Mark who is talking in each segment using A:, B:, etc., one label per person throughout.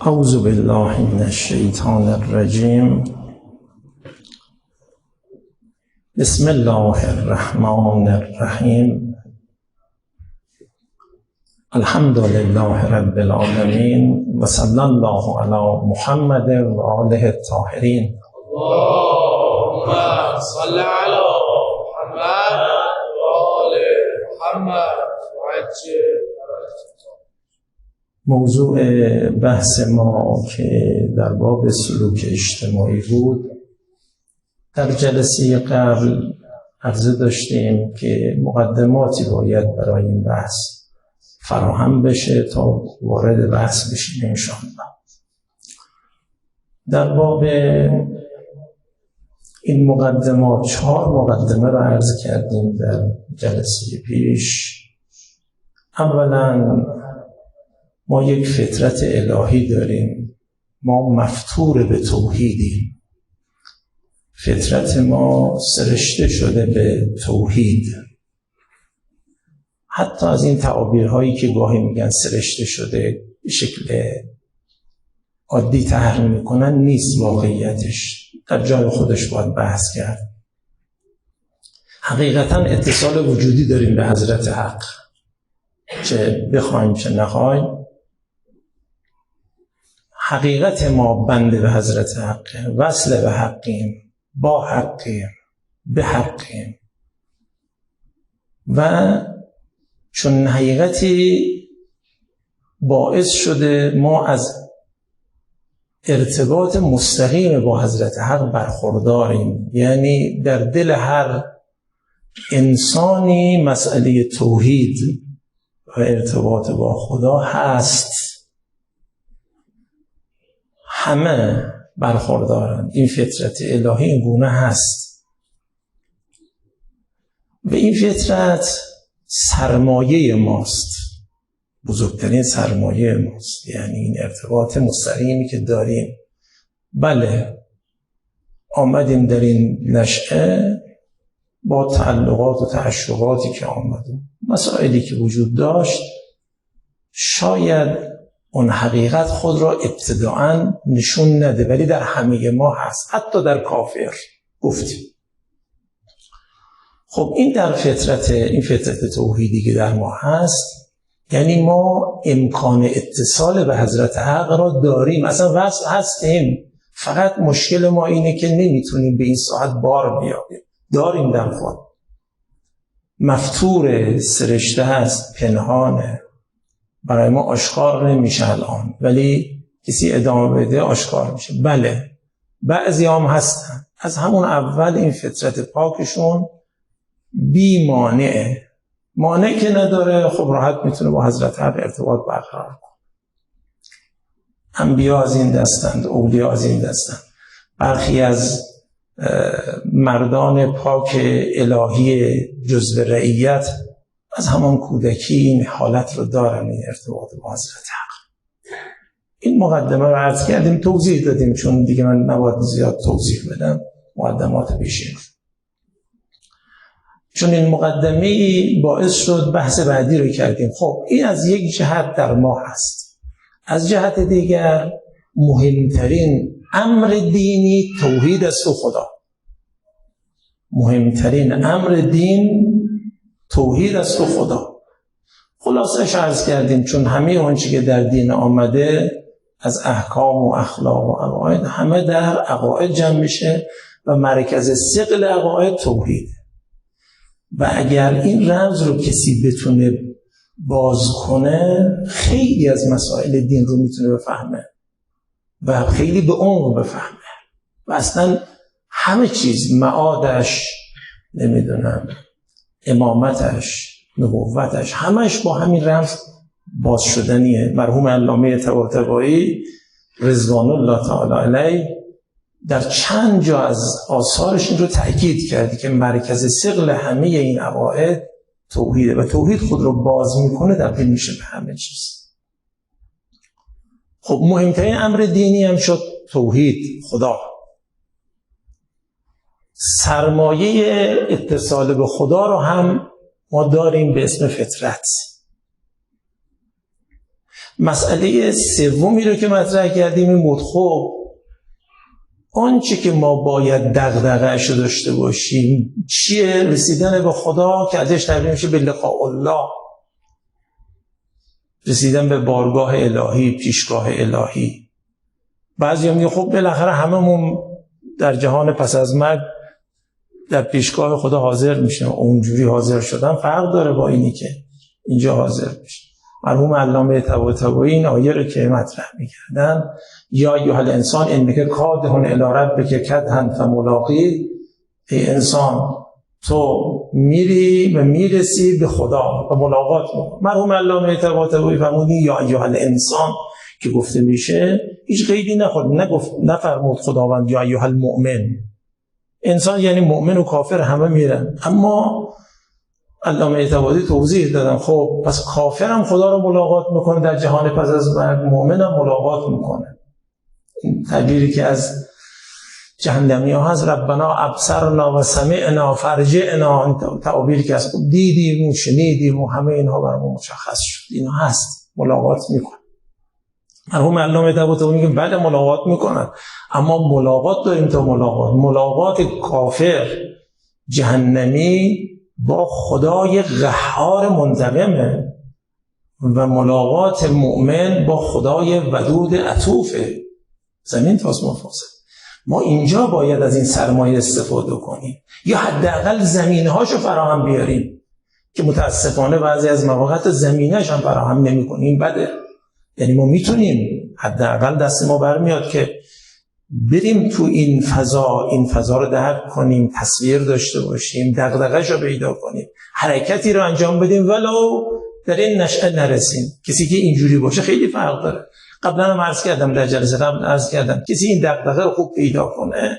A: اعوذ بالله من الشیطان الرجیم. بسم الله الرحمن الرحیم. الحمد لله رب العالمین و صلی الله علی محمد و آله الطاهرین.
B: اللهم صل علی محمد و آل محمد و عجل.
A: موضوع بحث ما که در باب سلوک اجتماعی بود، در جلسه قبل عرضه داشتیم که مقدماتی باید برای این بحث فراهم بشه تا وارد بحث بشیم انشاءالله. در باب این مقدمات 4 مقدمه را عرض کردیم در جلسه پیش. اولا ما یک فطرت الهی داریم، ما مفطور به توحیدیم، فطرت ما سرشته شده به توحید. حتی از این تعابیرهایی که گاهی میگن سرشته شده به شکل عادی طرح میکنن نیست واقعیتش، در جای خودش باید بحث کرد. حقیقتا اتصال وجودی داریم به حضرت حق، چه بخوایم چه نخوایم. حقیقت ما بنده به حضرت حقه، وصل به حقیم، با حقیم، به حقیم. و چون حقیقتی باعث شده ما از ارتباط مستقیم با حضرت حق برخورداریم، یعنی در دل هر انسانی مسئله توحید و ارتباط با خدا هست، همه برخوردارند. این فطرت الهی این گونه هست و این فطرت سرمایه ماست، بزرگترین سرمایه ماست، یعنی این ارتباط مستقیمی که داریم. بله، آمدیم در این نشأه با تعلقات و تعشقاتی که آمدیم، مسائلی که وجود داشت، شاید اون حقیقت خود را ابتداعاً نشون نده، ولی در همه ما هست، حتی در کافر گفتیم. خب این در فطرت، این فطرت توحیدی که در ما هست، یعنی ما امکان اتصال به حضرت حق را داریم، اصلا وصل هستیم. فقط مشکل ما اینه که نمیتونیم به این ساعت بار بیاریم. داریم در خود، مفتور سرشته هست، پنهانه، برای ما آشکار نمیشه الان، ولی کسی ادامه بده آشکار میشه. بله، بعضی هم هستن از همون اول این فطرت پاکشون بی مانعه، مانع که نداره، خب راحت میتونه با حضرت حق ارتباط برقرار کنه. انبیا از این دستند، اولیا از این دستند. برخی از مردان پاک الهی جزو رعیت از همان کودکی این حالت رو دارن، این ارتباط با حضرت حق. این مقدمه رو عرض کردیم، توضیح دادیم، چون دیگه من نباید زیاد توضیح بدم مقدمات پیشین. چون این مقدمه باعث شد بحث بعدی رو کردیم. خب این از یک جهت در ما هست. از جهت دیگر مهمترین امر دینی توحید است و خدا. مهمترین امر دین توحید است و خدا. خلاصش عرض کردیم، چون همه آنچه که در دین آمده از احکام و اخلاق و عقاید همه در عقاید جمع میشه و مرکز ثقل عقاید توحیده. و اگر این رمز رو کسی بتونه باز کنه، خیلی از مسائل دین رو میتونه بفهمه و خیلی به عمق بفهمه و اصلا همه چیز، معادش، نمیدونم امامتش، نبوتش، همش با همین رمز باز شدنیه. مرحوم علامه طباطبایی رضوان الله تعالی علیه در چند جا از آثارش این رو تأکید کردی که مرکز ثقل همه این عقاید توحیده و توحید خود رو باز میکنه، تبدیل میشه به همه چیز. خب مهمترین امر دینی هم شد توحید، خدا. سرمایه اتصال به خدا رو هم ما داریم به اسم فطرت. مسئله سومی رو که مطرح کردیم این بود خب آنچه که ما باید دغدغه‌اش رو داشته باشیم چیه؟ رسیدن به خدا که ازش تعبیر میشه به لقاء الله، رسیدن به بارگاه الهی، پیشگاه الهی. بعضی میگه خب بالاخره هممون در جهان پس از مرگ در پیشگاه خدا حاضر میشه، اونجوری حاضر شدن فرق داره با اینی که اینجا حاضر میشه. مرحوم علامه طباطبایی این آیه رو که مطرح میکردن یا ایها الانسان انک کادح الی ربک کدحا فملاقیه، ای انسان تو میری و میرسی به خدا و ملاقات میکنی. مرحوم علامه طباطبایی فرمودن یا ایها الانسان که گفته میشه هیچ قیدی نفرمود خداوند یا ایها المؤمن. انسان یعنی مؤمن و کافر همه میرن، اما علامه طباطبایی توضیح دادن خب پس کافر هم خدا رو ملاقات میکنه در جهان پس از مرگ، مؤمن هم ملاقات میکنه. این تعبیری که از جهنمی ها هست ربنا ابصرنا و سمعنا فرجعنا، این تعبیری که از دیدیم و شنیدیم و همه اینها برامون مشخص شد، اینا هست ملاقات میکنه. مرحوم علامه طباطبایی میگه بله ملاقات میکنن، اما ملاقات داریم تا ملاقات کافر جهنمی با خدای قهار منتقمه و ملاقات مؤمن با خدای ودود عطوفه، زمین تا آسمان فاصله. ما اینجا باید از این سرمایه استفاده کنیم یا حداقل زمینهاشو فراهم بیاریم که متاسفانه بعضی از مواقع زمینه‌اش هم فراهم نمی‌کنیم. بده، یعنی ما میتونیم حداقل دست ما برمیاد که بریم تو این فضا رو درک کنیم، تصویر داشته باشیم، دغدغه‌شو پیدا کنیم، حرکتی رو انجام بدیم ولو در این نشأه نرسیم. کسی که اینجوری باشه خیلی فرق داره. قبلا هم عرض کردم، در جلسه قبل عرض کردم، کسی این دغدغه رو خوب پیدا کنه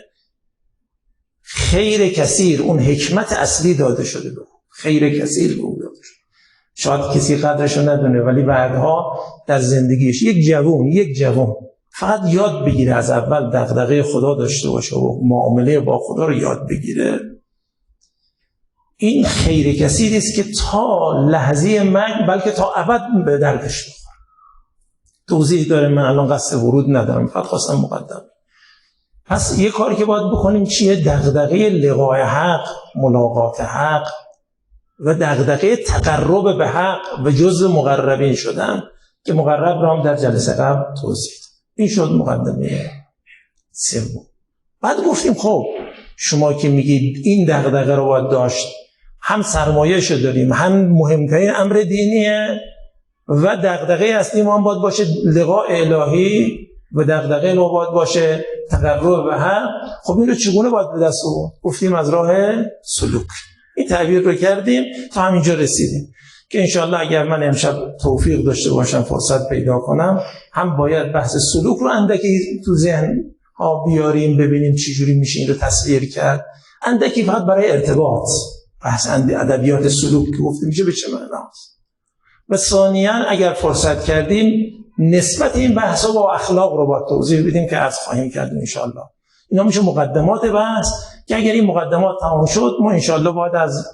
A: خیر کثیر، اون حکمت اصلی داده شده به خیر کثیر به او داده شده. شاید کسی قدرش رو ندونه ولی بعدها در زندگیش یک جوان فقط یاد بگیره از اول دغدغه خدا داشته باشه و معامله با خدا رو یاد بگیره، این خیر کثیری است که تا لحظه مرگ بلکه تا ابد به دردش بخوره. توضیح داره، من الان قصد ورود ندارم، فقط خواستم مقدم. پس یه کاری که باید بکنیم چیه؟ دغدغه لقاء حق، ملاقات حق و دغدغه تقرب به حق و جزء مقربین شدن که مقرب را هم در جلسه قبل توضیح. این شد مقدمه سوم. بعد گفتیم خب شما که میگید این دغدغه رو باید داشت، هم سرمایه‌شو داریم، هم مهمترین امر دینیه و دغدغه اصلی ما هم باید باشه لقاء الهی و دغدغه ما باید باشه تقرب به حق. خب این رو چگونه باید به دست آورد؟ گفتیم از راه سلوک. این تعبیر رو کردیم تا همینجا رسیدیم که انشاءالله اگر من امشب توفیق داشته باشم فرصت پیدا کنم هم باید بحث سلوک رو اندکی تو ذهن ها بیاریم، ببینیم چی جوری میشه این رو تصویر کرد، اندکی فقط برای ارتباط، بحث ادبیات سلوک که گفته میشه به چه معناست. و ثانیاً اگر فرصت کردیم نسبت این بحثا با اخلاق رو باید توضیح بدیم که عرض خواهیم کرد انشاءالله. اینا میشه مقدمات بحث که اگر این مقدمات تمام شد ما انشاءالله باید از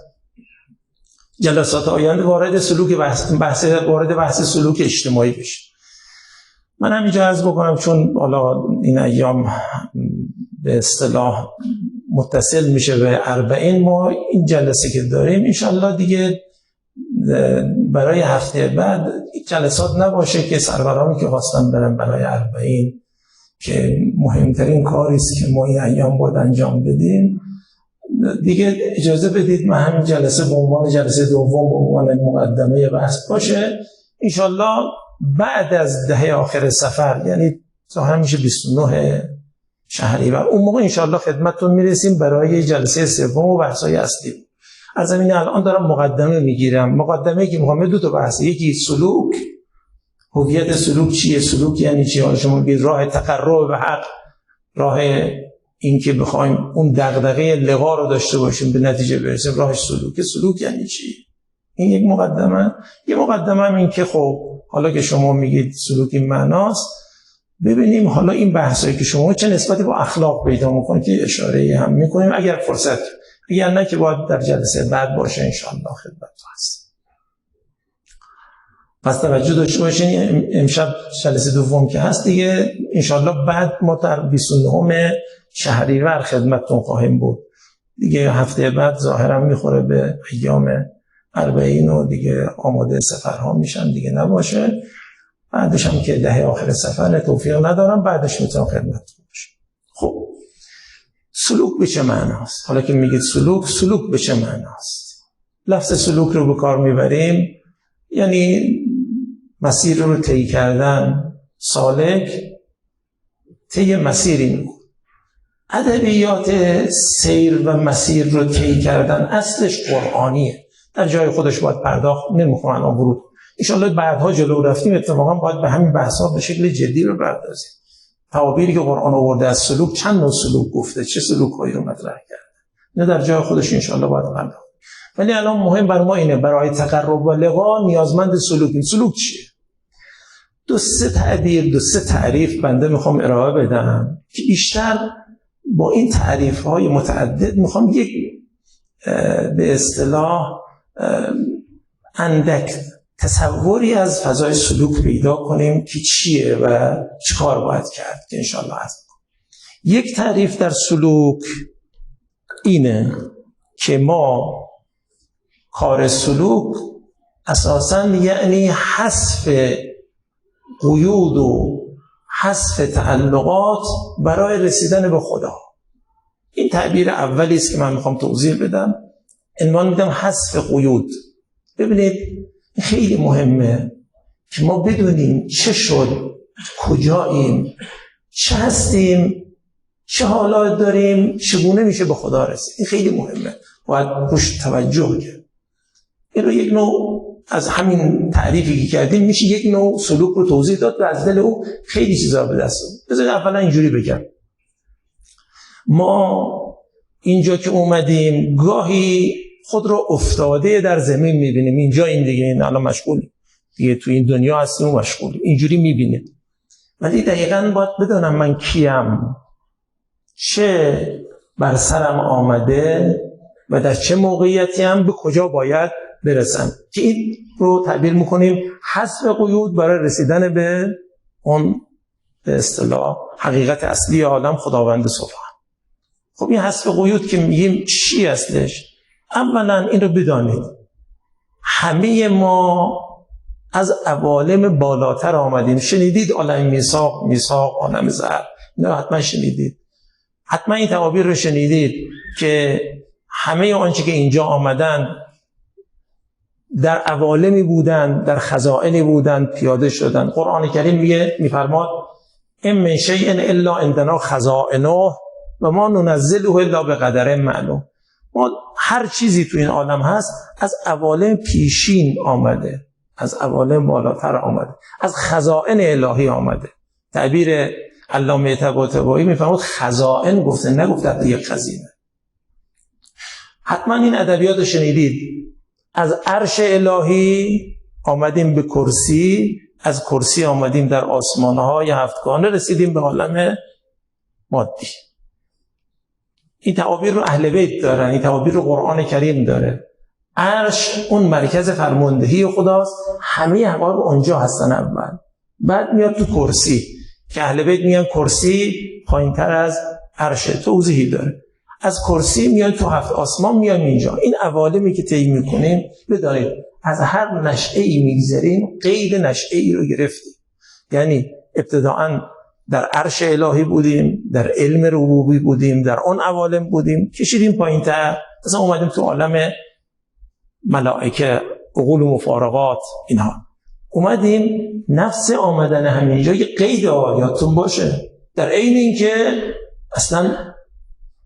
A: جلسات آینده وارد بحث سلوک اجتماعی بشیم. من همینجا عرض بکنم چون حالا این ایام به اصطلاح متصل میشه به 40، ما این جلسه که داریم انشاءالله دیگه برای هفته بعد جلسات نباشه که سرورانی که خواستن برن برای 40 که مهمترین کاری است که ما این ایام باید انجام بدیم، دیگه اجازه بدید من همین جلسه به عنوان جلسه دوم به عنوان مقدمه بحث باشه. انشالله بعد از دهه آخر سفر، یعنی ظاهرا میشه 29 شهریور، اون موقع انشالله خدمتتون میرسیم برای جلسه سوم و بحث‌های اصلی. از همین الان دارم مقدمه میگیرم. مقدمه که میخوام دو تا بحث، یکی سلوک، هویت سلوک چیه، سلوک یعنی چی، حالا شما بگید راه تقرب به حق، راه این که بخوایم اون دغدغه لقا رو داشته باشیم به نتیجه برسیم، راهش سلوک. سلوک یعنی چی؟ این یک مقدمه. یه مقدمه هم این که خب حالا که شما میگید سلوک این معناست، ببینیم حالا این بحثایی که شما چه نسبتی با اخلاق پیدا میکنید که اشاره هم میکنیم اگر فرصت، اگر نه که باید در جلسه بعد باشه انشاءالله خدمت هست. پس توجه داشته باشین امشب جلسه دوم که هست دیگه انشالله بعد ما در 29 شهریور خدمتتون خواهیم بود دیگه. هفته بعد ظاهرا میخوره به ایام 40 و دیگه آماده سفرها میشن دیگه نباشه. بعدش هم که دهه آخر سفر توفیق ندارم، بعدش میتونم خدمتتون باشم. خب سلوک به چه معناست؟ حالا که میگید سلوک به چه معناست؟ لفظ سلوک رو به کار میبریم یعنی مسیر رو طی کردن. سالک طی مسیری میگه. ادبیات سیر و مسیر رو طی کردن اصلش قرآنیه، در جای خودش باید پرداخت، نمیخوام الان ورود. انشالله بعدها جلو رفتیم اتفاقا باید به همین بحثا به شکل جدی رو بپردازیم. تعابیری که قرآن آورده از سلوک، چند نوع سلوک گفته، چه سلوک‌هایی رو مطرح کرده، نه در جای خودش انشالله باید پرداخت. ولی الان مهم بر ما اینه برای تقرب و لقا نیازمند سلوکیم. سلوک چیه؟ دو سه تعریف بنده میخوام ارائه بدم که بیشتر با این تعریف‌های متعدد میخوام یک به اصطلاح اندک تصوری از فضای سلوک پیدا کنیم که چیه و چه کار باید کرد که انشالله هست. یک تعریف در سلوک اینه که ما کار سلوک اساساً یعنی حذف قیود و حذف تعلقات برای رسیدن به خدا. این تعبیر اولی است که من میخوام توضیح بدم. عنوان میدم حذف قیود. ببینید خیلی مهمه که ما بدونیم چه شد، کجاییم، چه هستیم، چه حالات داریم، چگونه میشه به خدا رسید. این خیلی مهمه، باید روش توجه کرد. این رو یک نوع از همین تعریفی که کردیم میشه یک نوع سلوک رو توضیح داد و از دل او خیلی چیزا به دست آورد. بذارید اولا اینجوری بگم، ما اینجا که اومدیم گاهی خود رو افتاده در زمین میبینیم. اینجا این دیگه، این الان مشغولیم دیگه، تو این دنیا هستیم و مشغولیم، اینجوری میبینیم. ولی دقیقاً باید بدونم من کیم، چه بر سرم آمده و در چه موقعیتی هم به کجا باید برسم، که این رو تعبیر میکنیم حذف قیود برای رسیدن به اون به اصطلاح حقیقت اصلی عالم، خداوند سبحان. خب این حذف قیود که میگیم چی هستش؟ اولا این رو بدانید همه ما از عوالم بالاتر آمدیم. شنیدید عالم میثاق، عالم زر، اینا حتما شنیدید. حتما این تعابیر رو شنیدید که همه آنچه که اینجا آمدن در عوالمی بودن، در خزائنی بودن، پیاده شدن. قرآن کریم میفرماد ان من شیء الا عندنا خزائنه و ما ننزله الا بقدر معلوم. ما هر چیزی تو این عالم هست از عوالم پیشین آمده، از عوالم بالاتر آمده، از خزائن الهی آمده. تعبیر علامه طباطبایی میفرماد خزائن گفته، نگفته یک خزینه. حتما این ادبیات رو شنیدید. از عرش الهی آمدیم به کرسی، از کرسی آمدیم در آسمان‌های هفتگانه، رسیدیم به عالم مادی. این تعابیر رو اهل بیت دارن، این تعابیر رو قرآن کریم داره. عرش اون مرکز فرماندهی خداست، همه حقایق اونجا هستن اول. بعد میاد تو کرسی که اهل بیت میگن کرسی پایین‌تر از عرش، توضیحی داره. از کرسی میاد تو هفت آسمان، میاد اینجا. این عوالمی که طی میکنیم بدانید از هر نشأه‌ای میگذریم قید نشأه‌ای رو گرفتیم. یعنی ابتداءً در عرش الهی بودیم، در علم ربوبی بودیم، در اون عوالم بودیم، کشیدیم پایین‌تر، مثلا اومدیم تو عالم ملائکه، عقول و مفارقات، اینها اومدیم. نفس آمدن همینجا یه قید آیاتون باشه، در عین اینکه اصلا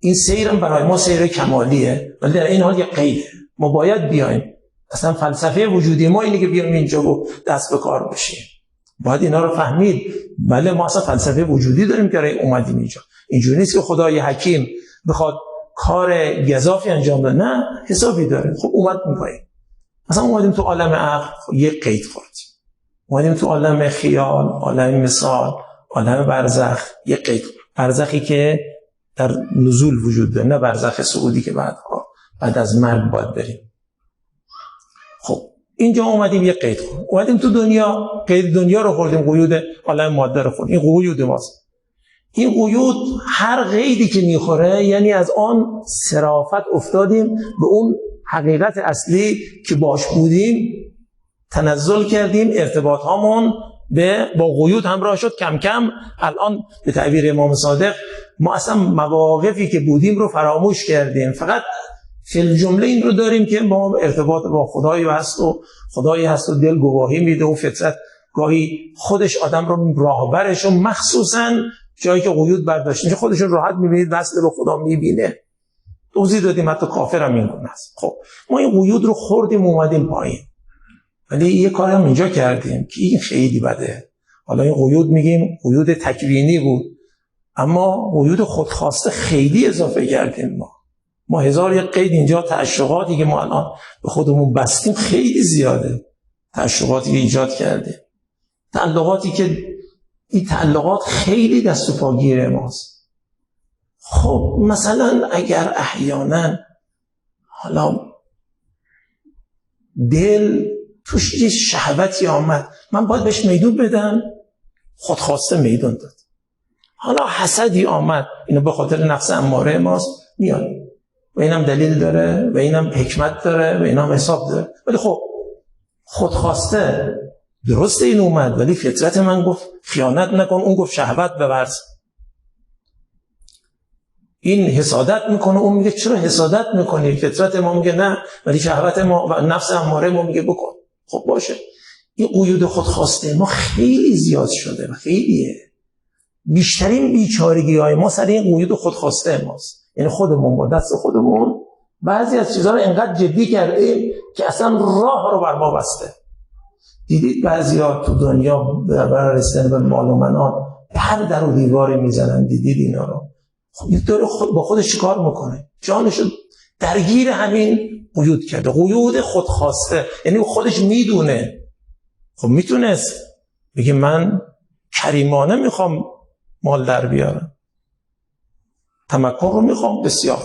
A: این سیرم برای ما سیر کمالیه، ولی در این حال یه قیده، ما باید بیایم. اصلا فلسفه وجودی ما اینه که بیایم اینجا و دست به کار بشیم. باید اینا رو فهمید. بله ما اصلا فلسفه وجودی داریم که اومدیم اینجا. اینجوری نیست که خدای حکیم بخواد کار گزافی انجام بده، نه، حسابی داره. خب اومد می‌کنیم. مثلا اومدیم تو عالم عقل، یه قید خوردیم. اومدیم تو عالم خیال، عالم مثال، عالم برزخ، یه قید. برزخی که در نزول وجود داره، نه برزخ سعودی که بعد از مرگ باید بریم. خب اینجا اومدیم یه قید خوردیم، اومدیم تو دنیا، قید دنیا رو خوردیم، قیود عالم ماده رو خوردیم. این قیود ماست. این قیود هر قیدی که میخوره یعنی از آن صرافت افتادیم به اون حقیقت اصلی که باش بودیم، تنزل کردیم، ارتباط هامون با قیود همراه شد. کم کم الان به تعبیر امام صادق ما اصلا مواقفی که بودیم رو فراموش کردیم، فقط فی الجمله این رو داریم که ما ارتباط با خدایی هست و دل گواهی میده و فطرت گاهی خودش آدم رو راهبرش و مخصوصا جایی که قیود برداشت میشه خودشون راحت میبینید وصل به خدا میبینه. توضیح دادیم حتی کافر هم این گونه است. خب ما این قیود رو خوردیم اومدیم پایین، ولی یه کار هم اینجا کردیم که این خیلی بده. حالا این قیود میگیم قیود تکوینی بود، اما قیود خودخواسته خیلی اضافه کردیم. ما هزار یک قید اینجا، تعشقاتی که ما الان به خودمون بستیم خیلی زیاده، تعشقاتی که ایجاد کردیم، تعلقاتی که این تعلقات خیلی دست و پاگیر ماست. خب مثلا اگر احیانا حالا دل توش یه شهوتی آمد، من باید بهش میدون بدم، خودخواسته میدون داد. حالا حسدی آمد، اینو به خاطر نفس اماره ماست میاد و اینم دلیل داره و اینم حکمت داره و اینم حساب داره، ولی خب خودخواسته درسته این اومد، ولی فطرت من گفت خیانت نکن، اون گفت شهوت بورز. این حسادت میکنه، اون میگه چرا حسادت میکنی؟ فطرت ما میگه نه، ولی شهوت ما و نفس اماره ما میگه بکن. خب باشه، این قیود خودخواسته ما خیلی زیاد شده و خیلیه. بیشترین بیچارگی های ما سر این قیود خودخواسته ماست. یعنی خودمون با دست خودمون بعضی از چیزها رو انقدر جدی کردیم که اصلا راه رو بر ما بسته. دیدید بعضیا تو دنیا برای رسیدن به مال و منال هر در و دیواری میزنن، دیدید اینا رو؟ خب این داره با خودش چیکار میکنه؟ جانشو درگیر همین قیود کرده، قیود خودخواسته. یعنی خودش میدونه، خب میتونست بگه من کریمانه میخوام مال در بیارم، تمکن رو میخوام بسیار،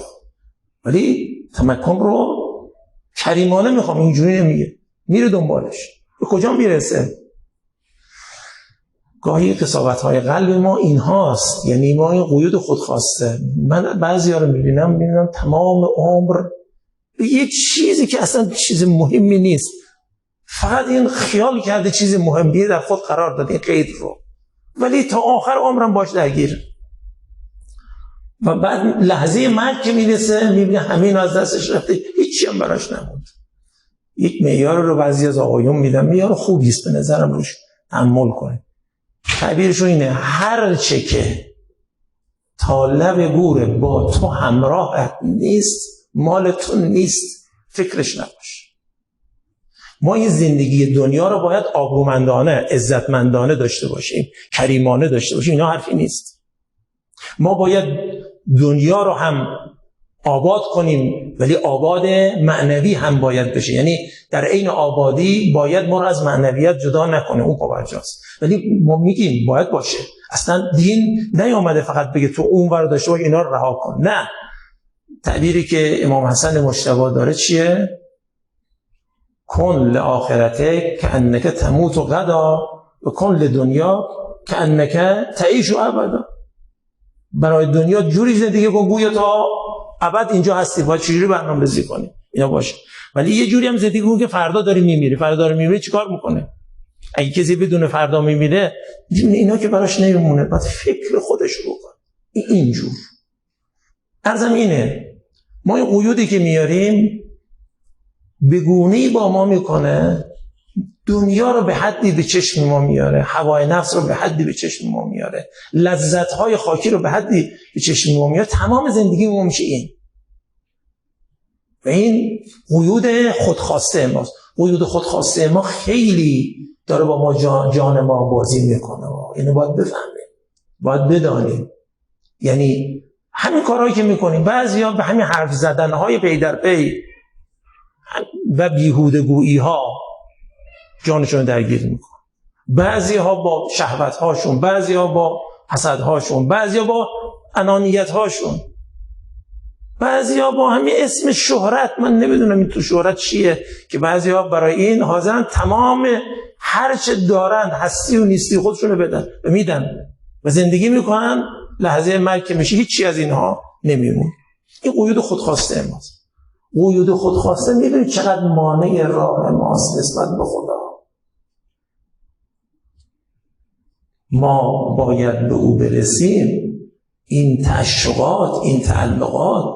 A: ولی تمکن رو کریمانه میخوام، اینجوری نمیگه، میره دنبالش. به کجا میرسه؟ گاهی قساوت‌های قلب ما این هاست، یعنی ما این قیود خودخواسته. من بعضی‌ها رو میبینم تمام عمر به یک چیزی که اصلا چیز مهمی نیست، فقط این خیال کرده چیز مهمیه در خود قرار داده این قید رو، ولی تا آخر عمرم باش درگیر. و بعد لحظه مرگ که میرسه میبینه همین از دستش رفته، هیچی هم براش نموند. یک معیار رو بعضی از آقایون میدن، معیار خوبی است، به نظرم روش تأمل کنید. تعبیرشون اینه: هر چه که تا لب گوره با تو همراه نیست مال تو نیست، فکرش نباش. ما این زندگی دنیا رو باید آبرومندانه، عزتمندانه داشته باشیم، کریمانه داشته باشیم، اینا حرفی نیست. ما باید دنیا رو هم آباد کنیم، ولی آباد معنوی هم باید بشه. یعنی در عین آبادی باید ما رو از معنویت جدا نکنه، اون پاورجاست، ولی ما میگیم باید باشه. اصلا دین نیامده فقط بگه تو اون ور داشته باش اینا رو رها کن، نه. تعبیری که امام حسن مجتبی داره چیه؟ کن لآخرته کأنک تموت غدا و کن لدنیا کأنک تعیش ابدا. برای دنیا جوری زندگی کن گویا تا ابد اینجا هستی، باید چجوری برنامه‌ریزی کنی اینا باشه. ولی یه جوری هم زندگی کن که فردا داری میمیری. فردا داری میمیری چیکار میکنه؟ اگه کسی بدون فردا میمیره اینا که براش نمیمونه، باید فکر خودش رو بکنه. اینجور عرضم اینه، ما این قیودی که میاریم به گونه‌ای با ما میکنه دنیا رو به حدی به چشم ما میاره، هوای نفس رو به حدی به چشم ما میاره، لذت‌های خاکی رو به حدی به چشم ما میاره. تمام زندگی ما میشه این. و این قیود خودخواسته ماست. قیود خودخواسته ما خیلی داره با ما جان ما بازی میکنه. اینو باید بفهمیم، باید بدانیم. یعنی همین کارهایی که میکنیم، بعضیا به همین حرف زدنهای پی در پی و بیهوده گویی ها جانشون درگیر میکنه. بعضی ها با شهوت هاشون، بعضی ها با حسد هاشون، بعضی ها با انانیت هاشون. بعضیا با همین اسم شهرت، من نمیدونم این تو شهرت چیه، که بعضیا برای این حاضرن تمام هر چه دارن، هستی و نیستی خودشونو بدن و میدن و زندگی میکنن، لحظه مرگ که میشه هیچی از اینها نمیمون. این قیود خودخواسته ماست. قیود خودخواسته میدونید چقدر مانع راه ماست نسبت به خدا. ما باید به او برسیم. این تعشقات، این تعلقات،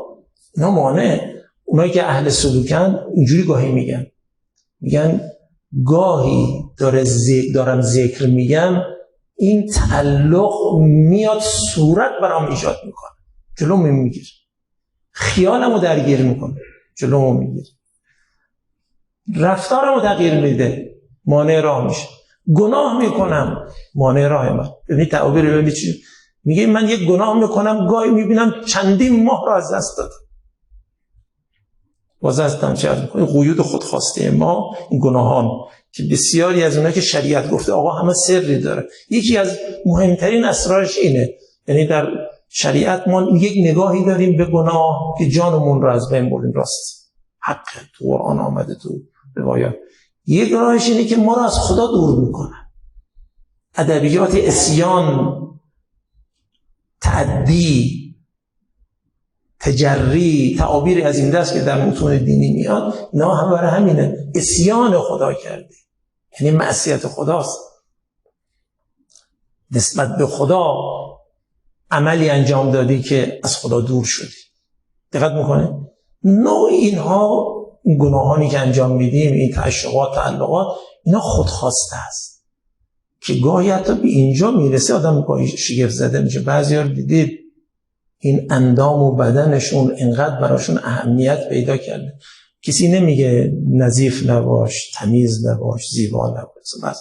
A: اینا مانع. اونایی که اهل سلوکن اینجوری گاهی میگن گاهی دارم ذکر میگم، این تعلق میاد صورت برام ایجاد میکنه، جلوم میگیره، خیالمو درگیر میکنه، جلومو میگیره، رفتارمو تغییر میده، مانع راه میشه. گناه میکنم، مانع راه من. ببینید تعابیر، ببینید چی میگه. من یک گناه میکنم، گاهی میبینم چندین ماه رو از دست دادم، باز ازم چه از میکنه. قیود خودخواسته ما، این گناهان که بسیاری از اونها که شریعت گفته آقا همه سری داره، یکی از مهمترین اسرارش اینه. یعنی در شریعت ما یک نگاهی داریم به گناه که جانمون رو از بین بریم. راست حق تو قرآن آمده، تو روایات. یک راهش اینه که ما رو از خدا دور میکنه. ادبیات عصیان، تعدی، تجری، تعابیر از این دست که در متون دینی میاد، نه هم برای همینه. عصیان خدا کردی یعنی معصیت خداست. نسبت به خدا عملی انجام دادی که از خدا دور شدی. دقت میکنه؟ نوع اینها، گناهانی که انجام میدیم، این تعشقات، تعلقات، اینا خودخواسته است که گاهی حتی به اینجا میرسه آدم گاهی شگفت زده میشه. بعضیا رو دیدید این اندام و بدنشون انقدر براشون اهمیت پیدا کرده، کسی نمیگه نظیف نباش، تمیز نباش، زیبا نباش،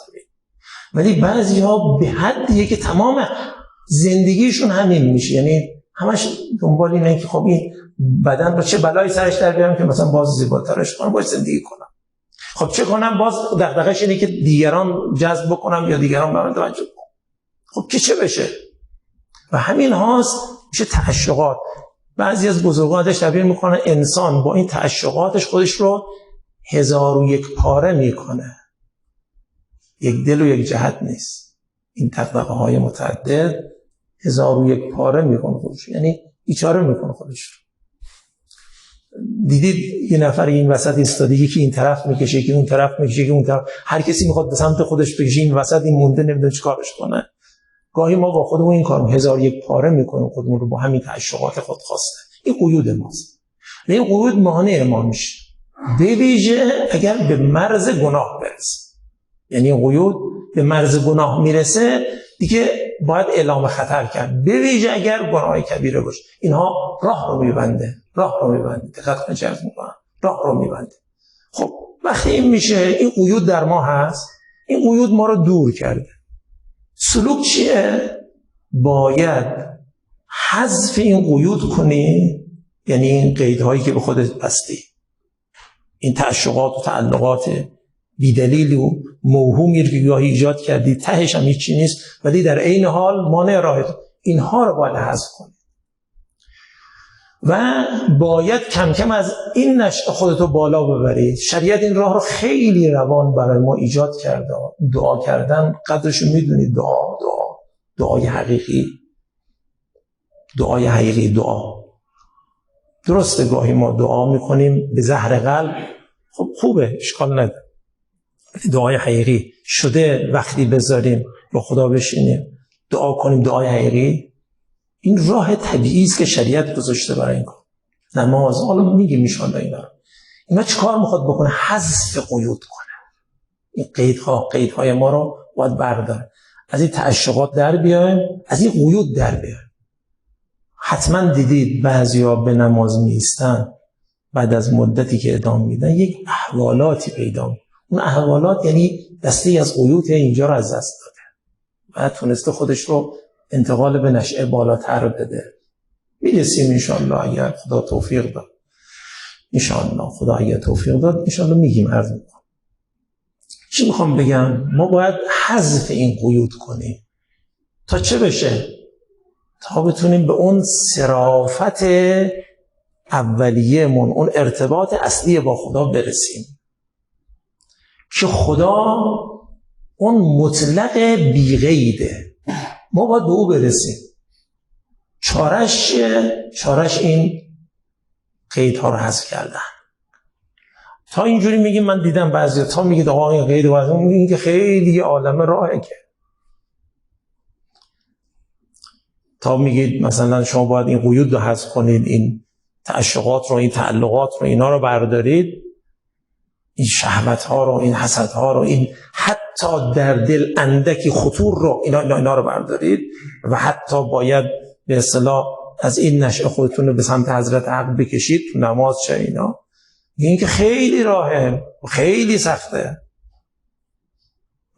A: ولی بعضیا به حدیه که تمام زندگیشون همین میشه. یعنی همش دنبال اینه که خب این بدن رو چه بلایی سرش در بیارم که مثلا باز زیباترش کنم، باز زندگی کنم. خب چه کنم؟ باز دغدغه‌اش اینه که دیگران جذب بکنم یا دیگران به من توجه کنن. خب که چه بشه؟ و همین هاست میشه تعشقات. بعضی از بزرگان ازش تعبیر میکنه انسان با این تعشقاتش خودش رو 1001 پاره میکنه. یک دل و یک جهت نیست. این دغدغه‌های متعدد 1001 پاره میکنه خودش، یعنی بیچاره میکنه خودش رو. دیدید یه نفر این وسط ایستاده، یکی این طرف میکشه، یکی اون طرف میکشه، یکی اون طرف، هر کسی میخواد به سمت خودش بکشه، این وسط این مونده نمیدونه چیکارش کنه. گاهی ما با خودمون این کارو 1001 پاره میکنیم خودمون رو با همین تعشقات خودخواسته. این قیود ماست. این قیود مانع ما میشه، به ویژه اگر به مرز گناه برسه. یعنی قیود به مرز گناه میرسه دیگه باید اعلام خطر کرد، به ویژه اگر گناه کبیره باشه. اینها راه رو میبنده. دقت کنید چه میکنه، راه رو میبنده. خب وقتی این میشه، این قیود در ما هست، این قیود ما رو دور کرده. سلوک چیه؟ باید حذف این قیود کنی، یعنی این قیدهایی که به خودت بستی، این تعشقات و تعلقات بیدلیل و موهومی که گاهی ایجاد کردی، تهش هم هیچی نیست ولی در عین حال مانع راهت، اینها رو باید حذف کنی و باید کم کم از این نشأه خودتو بالا ببری. شریعت این راه رو خیلی روان برای ما ایجاد کرده. دعا کردن قدرشو میدونید. دعای حقیقی، دعا درسته گاهی ما دعا میکنیم به زهر قلب، خب خوبه، اشکال نداره. دعای حقیقی شده وقتی بذاریم با خدا بشینیم دعا کنیم، دعای حقیقی، این راه طبیعی است که شریعت گذاشته برای این کار. نماز، حالا میگیم ان شاء الله اینا چیکار میخواد بکنه؟ حذف قیود کنه. این قیدهای ما رو باید برداره، از این تعشقات در بیایم، از این قیود در بیایم. حتما دیدید بعضیا به نماز میایستن، بعد از مدتی که ادامه میدن یک احوالاتی پیدا میکنه. اون احوالات یعنی دستی از قیود اینجا رو از دست داده و تونسته خودش رو انتقال به نشأه بالاتر بده. میرسیم انشاءالله اگر خدا توفیق داد. انشاءالله میگیم، عرض میکنم. چی میخوام بگم؟ ما باید حذف این قیود کنیم تا چه بشه؟ تا بتونیم به اون صرافت اولیه‌مون، اون ارتباط اصلی با خدا برسیم که خدا اون مطلق بی‌قیده. ما باید به او برسیم. چارش این قیدها رو حذف کردن. تا اینجوری میگیم، من دیدم بعضی تا میگید آقا این قید و این که خیلی عالمه راهه، که تا میگید مثلا شما باید این قیود رو حذف کنید، این تعشقات رو، این تعلقات رو، اینا رو بردارید، این شهوت ها رو، این حسد ها رو، این حتی در دل اندکی خطور رو، اینا رو بردارید و حتی باید به اصطلاح از این نشأه خودتون رو به سمت حضرت حق بکشید تو نماز چه اینا. این که خیلی راهه، خیلی سخته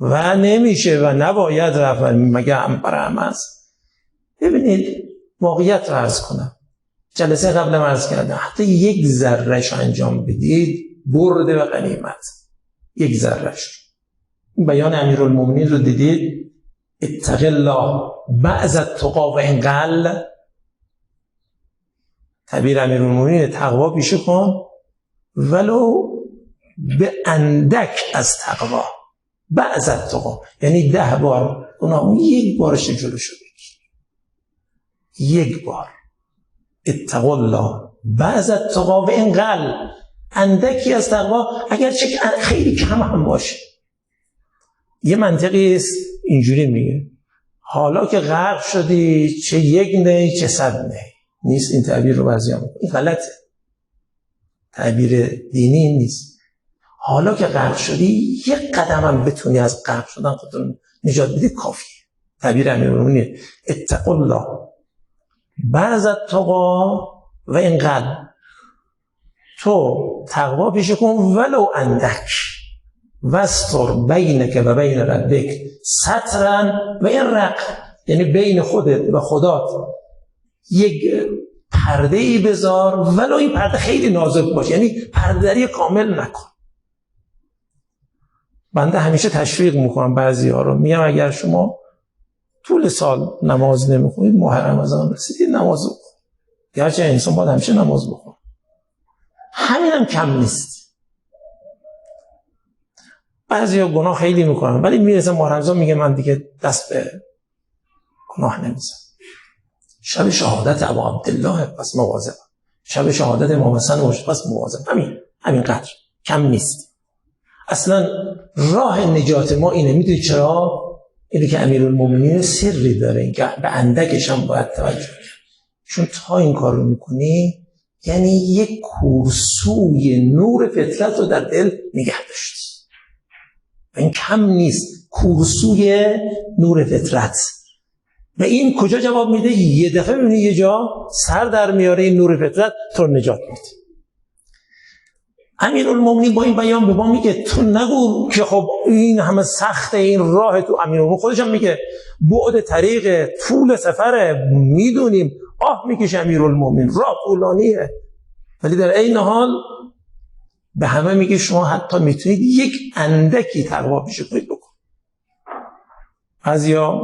A: و نمیشه و نباید رفت مگه هم هست. ببینید واقعیت رو عرض کنم، جلسه قبل عرض کردم، حتی یک ذرهش انجام بدید برده و غنیمت. یک ذرهش. بیان امیرالمومنین رو دیدید؟ اتق الله بعض التقی و ان قل. تعبیر امیرالمومنین تقوا پیشه کن ولو به اندک از تقوا. بعض التقی یعنی 10 بار اونها یک بارش جلوشو بگیر، یک بار. اتق الله بعض التقی و ان قل، اندکی از تقوا اگرچه خیلی کم هم باشه. یه منطقی است اینجوری میگه حالا که غرق شدی چه 1 نی چه 100 نی. نیست این تعبیر رو بعضی هم، این غلطه، تعبیر دینی نیست. حالا که غرق شدی 1 قدم هم بتونی از غرق شدن خودتون نجات بدی کافیه. تعبیر امیرالمومنین اتق الله بعض التقی و ان قل. تو تقوا پیشه کن ولو اندک، واستر بینک و بین ربک سترا و این رق، یعنی بین خودت و خدات یک پرده ای بذار، ولو این پرده خیلی نازک باشه، یعنی پرده‌داری کامل نکن. بنده همیشه تشویق میکنم بعضی ها رو، میگم اگر شما طول سال نماز نمیخونید، ماه رمضان رسیدید نماز بخونید. گرچه انسان باید همیشه نماز بخونه، همین هم کم نیست. بعضی ها گناه خیلی میکنن ولی میرسه ماه رمضان میگه من دیگه دست به گناه نمیزنم. شب شهادت ابو عبدالله پس مواظب، شب شهادت امام حسن پس مواظب. همین قدر کم نیست. اصلا راه نجات ما اینه. میدونید چرا؟ اینه که امیرالمومنین سری داره، این که به اندکش هم باید توجه کنید. چون تا این کار رو میکنی یعنی یک کورسوی نور فطرت رو در دل نگه داشتی. این کم نیست، کورسوی نور فطرت. و این کجا جواب میده؟ یه دفعه ببینی یه جا سر در میاره این نور فطرت تو نجات میده. امیرالمومنین با این بیان به ما میگه تو نگو که خب این همه سخته این راه. تو امیرالمومنین خودش هم میگه بعد طریق طول سفره، میدونیم آه میکشه امیرالمومنین، راه طولانیه، ولی در این حال به همه میگه شما حتی میتونید یک اندکی تقوا پیشه کنید بکن. بعضیا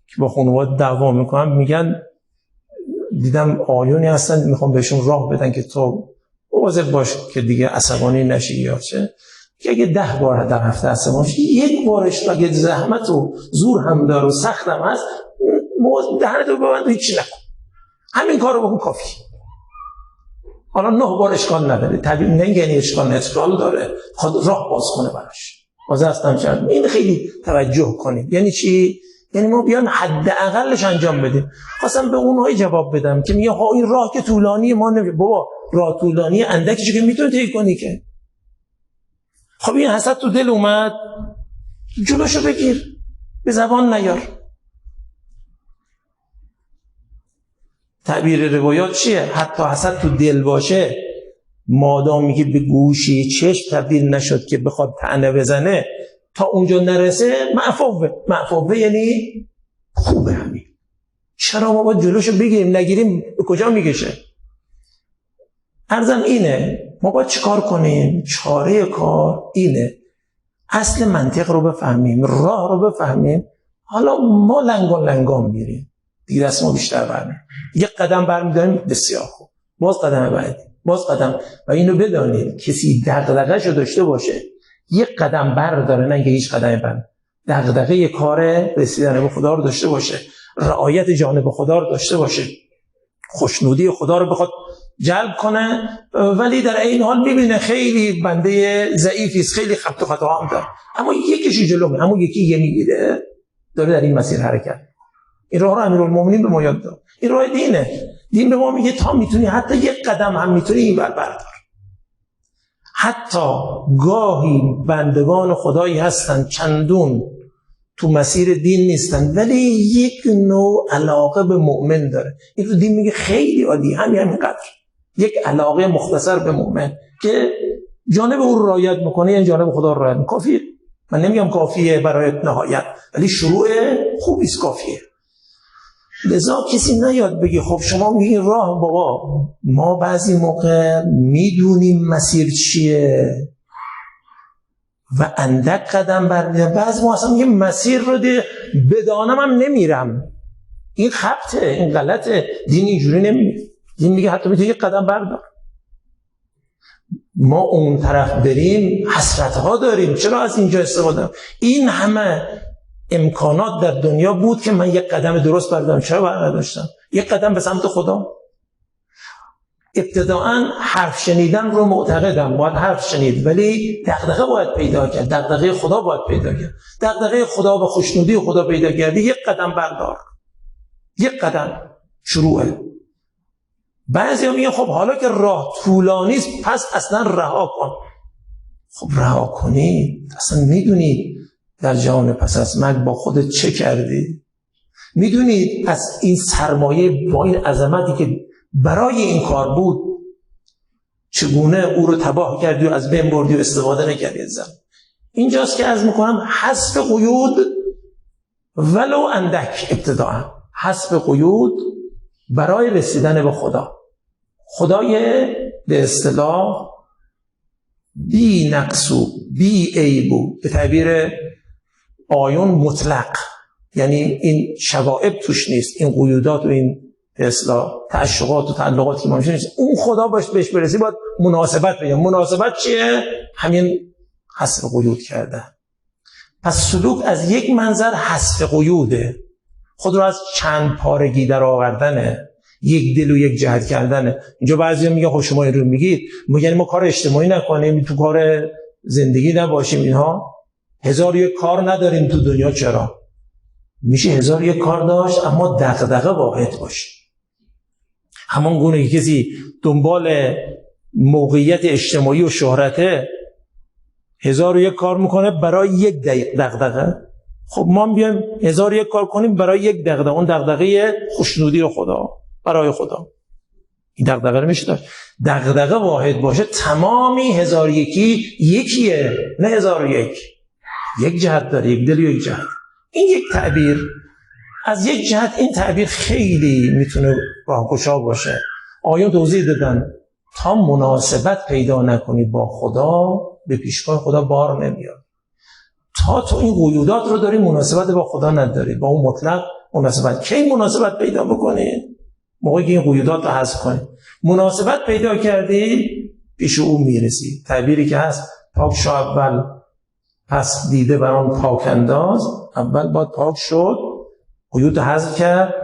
A: که با خانواده دعوا میکنن میگن دیدم آیونی هستن میخوام بهشون راه بدن که تو مواظب باش که دیگه عصبانی نشی یا چه، که اگه 10 بار در هفته عصبانی شی، 1 بارش اگه زحمت و زور هم داره و سخت هم هست دهنتو ببند و هیچی نکن، همین کارو بکن کافی. حالا 9 بار اشکال نداره، طبیعی نگه یعنی اشکال داره، خود راه باز کنه براش. باز هستم شد این خیلی توجه کنید. یعنی چی؟ یعنی ما بیان حداقلش انجام بدیم. خواستم به اونهای جواب بدم که میگه ها این راه که طولانی ما نمیشه. بابا راه طولانی اندکی که میتونی طی کنی که. خب این حسد تو دل اومد، جلوشو بگیر، به زبان نیار. تعبیر روایات چیه؟ حتی حسد تو دل باشه، مادامی که به گوشی چشم تبدیل نشد که بخواد طعنه بزنه، تا اونجا نرسه معفوه یعنی خوبه. همین چرا ما باید جلوشو بگیریم؟ نگیریم به کجا میکشه؟ عرضم اینه ما باید چیکار کنیم؟ چاره کار اینه اصل منطق رو بفهمیم، راه رو بفهمیم. حالا ما لنگان میریم دیگه، دست ما بیشتر برمیم، 1 قدم برمیداریم، بسیار خوب. باز قدم بعدی، باز قدم. و اینو بدانید کسی دغدغه‌شو داشته باشه یک قدم برداره، نه اینکه هیچ قدمی بر، دغدغه کار رسیدن به خدا رو داشته باشه، رعایت جانب خدا رو داشته باشه، خوشنودی خدا رو بخواد جلب کنه، ولی در این حال میبینه خیلی بنده ضعیفی است، خیلی خط و خطا هم داره، اما یکیشی جلومه، اما یکی یه میگیره داره در این مسیر حرکت. این راه رو امیرالمومنین به ما یاد داد. این راه دینه. دین به ما میگه تا میتونی حتی یک قدم هم میتونی این بردار. حتی گاهی بندگان خدایی هستن چندون تو مسیر دین نیستن ولی یک نوع علاقه به مؤمن داره. این رو دین میگه خیلی عالی، همینقدر یک علاقه مختصر به مؤمن که جانب او رو رعایت میکنه، یعنی جانب خدا رو رعایت میکنه. کافیه. من نمیگم کافیه برای نهایت، ولی شروع خوبی است، کافیه. لذا کسی نیاد بگی خب شما میگین راه، بابا ما بعضی موقع میدونیم مسیر چیه و اندک قدم برمیدیم، بعضی ما اصلا میگیم مسیر رو بدانم هم نمیرم. این خبطه، این غلطه. دین اینجوری نمیگه. دین میگه حتی میتونی یک قدم بردار. ما اون طرف بریم حسرت ها داریم، چرا از اینجا استفاده؟ این همه امکانات در دنیا بود که من یک قدم درست بردارم، چرا برداشتم؟ یک قدم به سمت خدا. ابتداعا حرف شنیدن رو معتقدم، باید حرف شنید، ولی دغدغه باید پیدا کرد، دغدغه خدا باید پیدا کرد. دغدغه خدا به خوشنودی خدا پیدا کردی، یک قدم بردار، یک قدم شروعه. بعضیا میگن خب حالا که راه طولانی است پس اصلا رها کن. خب رها کنی، اصلا میدونی در جهان پس از مرگ با خودت چه کردی؟ میدونی از این سرمایه با این عظمتی که برای این کار بود چگونه او رو تباه کردی و از بین بردی و استفاده نکردی ازم. اینجاست که عرض میکنم حذف قیود ولو اندک، ابتداعا حذف قیود برای رسیدن به خدا. خدای به اصطلاح بی نقص و بی عیب، به تعبیر آیون مطلق، یعنی این شوائب توش نیست، این قیودات و این به اصطلاح تعشقات و تعلقات که ما میشه نیست. اون خدا بهش برسی باید مناسبت بگیم. مناسبت چیه؟ همین حذف قیود کرده. پس سلوک از یک منظر حذف قیوده، خود رو از چند پارگی در آوردنه، یک دل و یک جهت کردنه. اینجا بعضیا میگن خب شما این رو میگید یعنی ما کار اجتماعی نکنیم، تو کار زندگی نباشیم، اینها 1001 کار نداریم تو دنیا. چرا؟ میشه 1001 کار داشت اما دغدغه واحد باشه. همان گونه که کسی دنبال موقعیت اجتماعی و شهرته 1001 کار میکنه برای یک دغدغه. خب ما بیایم 1001 کار کنیم برای یک دغدغه، اون دغدغه خوشنودی رو خدا، برای خدا. این دغدغه رو میشه داشت. دغدغه واحد باشه، تمامی 1001 یکیه، نه 1001. یک جهت داره، یک دل و یک جهت. این یک تعبیر، از یک جهت این تعبیر خیلی میتونه راهگشا باشه. آیون توضیح دادن تا مناسبت پیدا نکنی با خدا به پیشگاه خدا بار نمیاد. تا تو این قیودات رو داری مناسبت با خدا نداری، با اون مطلق مناسبت. کی مناسبت پیدا بکنی؟ موقعی که این قیودات رو حذف کنی. مناسبت پیدا کردی پیش او میرسی. تعبیری که هست پاک شو اول پس دیده بر آن پاک انداز. اول باید پاک شد، قیود حذف کرد،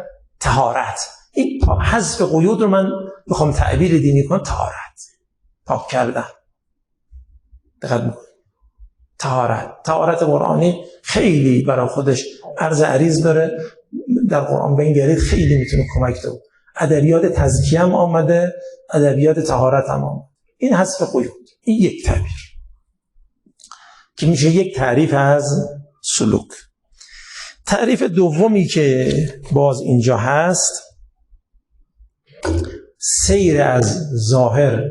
A: طهارت. این حذف قیود رو من بخوام تعبیر دینی کنم، طهارت، پاک کردن. دقت میکنید طهارت قرآنی خیلی برای خودش عرض عریض داره. در قرآن به این گرید خیلی میتونه کمک کنه. ادبیات تزکیه هم آمده، ادبیات طهارت هم آمده. این حذف قیود، این یک تعبیر که میشه یک تعریف از سلوک. تعریف دومی که باز اینجا هست، سیر از ظاهر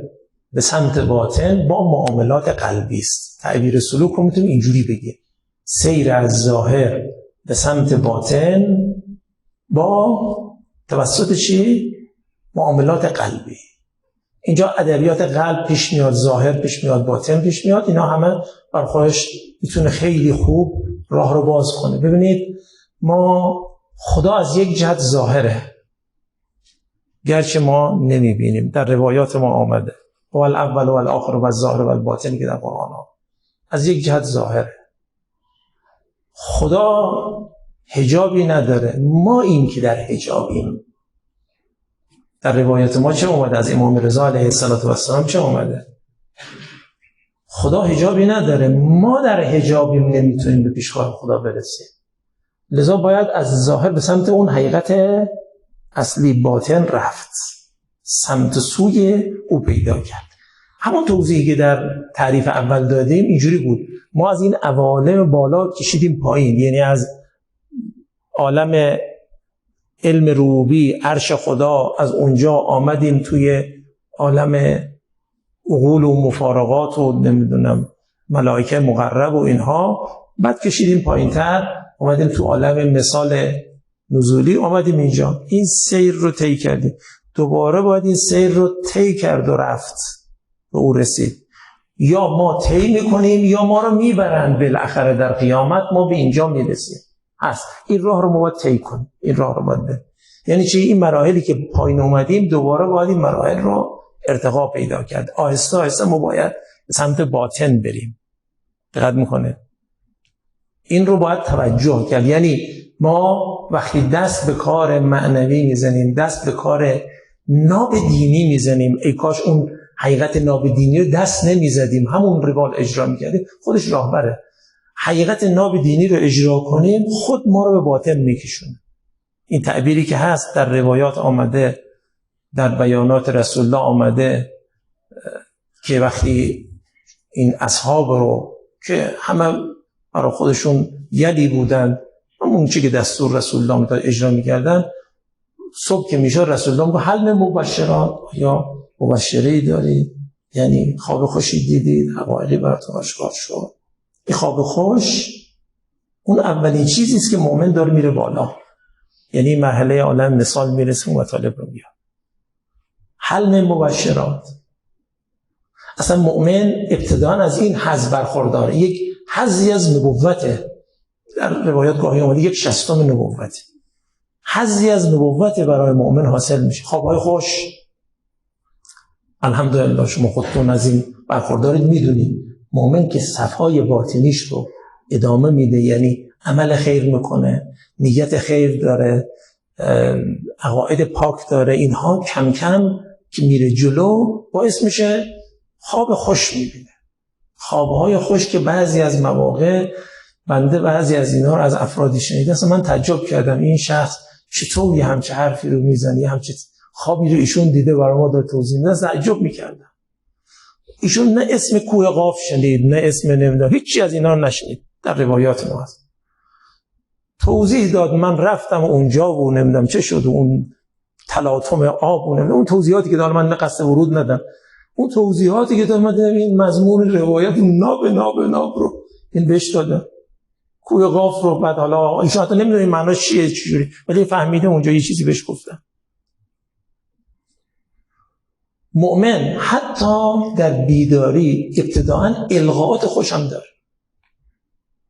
A: به سمت باطن با معاملات قلبی است. تعبیر سلوک رو میتونیم اینجوری بگیم: سیر از ظاهر به سمت باطن با توسط چی؟ معاملات قلبی. اینجا ادبیات قلب پیش میاد، ظاهر پیش میاد، باطن پیش میاد. اینا همه بر خودش میتونه خیلی خوب راه رو باز کنه. ببینید ما خدا از یک جهت ظاهره، گرچه ما نمیبینیم. در روایات ما آمده و الاول و الاخر و الظاهر و الباطن که در قرآن ها از یک جهت ظاهره. خدا حجابی نداره، ما این که در حجابیم. در روایات ما چه اومده؟ از امام رضا علیه السلام چه اومده؟ خدا حجابی نداره، ما در حجابیم، نمیتونیم به پیشگاه خدا برسیم. لذا باید از ظاهر به سمت اون حقیقت اصلی باطن رفت، سمت سوی او پیدا کرد. همون توضیحی که در تعریف اول دادیم اینجوری بود. ما از این عوالم بالا کشیدیم پایین، یعنی از عالم علم ربوبی، عرش خدا، از اونجا آمدیم توی عالم عقول و مفارقات و نمیدونم ملائکه مقرب و اینها، بعد کشیدیم پایینتر اومدیم تو عالم مثال نزولی، اومدیم اینجا. این سیر رو طی کردیم، دوباره باید این سیر رو طی کرد و رفت به او رسید. یا ما طی میکنیم یا ما رو میبرن بالاخره در قیامت ما به اینجا میرسیم. هست این راه رو ما باید طی کنیم، این راه رو باید بریم. یعنی چی؟ این مراحلی که پایین اومدیم دوباره باید این مراحل رو ارتقا پیدا کرد. آهسته آهسته ما باید به سمت باطن بریم. دقت میکنه؟ این رو باید توجه کرد. یعنی ما وقتی دست به کار معنوی میزنیم، دست به کار ناب دینی میزنیم، ای کاش اون حقیقت ناب دینی رو دست نمیزدیم، همون روال اجرا میکردیم، خودش راهبره. حقیقت ناب دینی رو اجرا کنیم، خود ما رو به باطن میکشونه. این تعبیری که هست در روایات آمده، در بیانات رسول الله آمده که وقتی این اصحاب رو که همه برای خودشون یدی بودن، همون چی که دستور رسول الله میداد اجرا میکردن، صبح که میشه رسول الله میگه هل من مبشرات، یا مبشری دارید؟ یعنی خواب خوشی دیدید، حقایقی براتون آشکار شد. این خواب خوش اون اولین چیزی است که مؤمن داره میره بالا، یعنی مرحله عالم مثال میرسه و مطالب رو میاد. هل من مبشرات، اصلا مؤمن ابتداً از این حظ برخورداره، یک حظی از نبوته. در روایات گاهی اومده یک 60م نبوته، حظی از نبوت برای مؤمن حاصل میشه. خوابهای خوش، الحمدلله شما خودتون از این برخوردارید، میدونید مؤمن که صفای باطنیش رو ادامه میده، یعنی عمل خیر میکنه، نیت خیر داره، عقاید پاک داره، اینها کم کم که میره جلو باعث میشه خواب خوش میبینه. خوابهای خوش که بعضی از مواقع بنده بعضی از اینا رو از افرادی شنیدم، اصلا من تعجب کردم این شخص چطور یه همچه حرفی رو میزنه، یه همچه خوابی رو ایشون دیده برای ما داره توضیح میده. تعجب میکردم. ایشون نه اسم کوه قاف شنید، نه اسم نمیدونم، هیچی از اینا رو نشنید. در روایات ما هست توضیح داد، من رفتم اونجا و نمیدونم چه شد، اون تلاطم آب و نمیدونم، اون توضیحاتی که داره، من نه قصد ورود ندم، اون توضیحاتی که داره، من این مضمون روایت ناب رو این بهش داده، کوه قاف رو. بعد حالا ایشون حتی نمیدونه معناش چیه چجوری، ولی فهمیده اونجا یه چیزی بهش گفتن. مؤمن حتی در بیداری ابتداعاً القاءات خوش هم داره.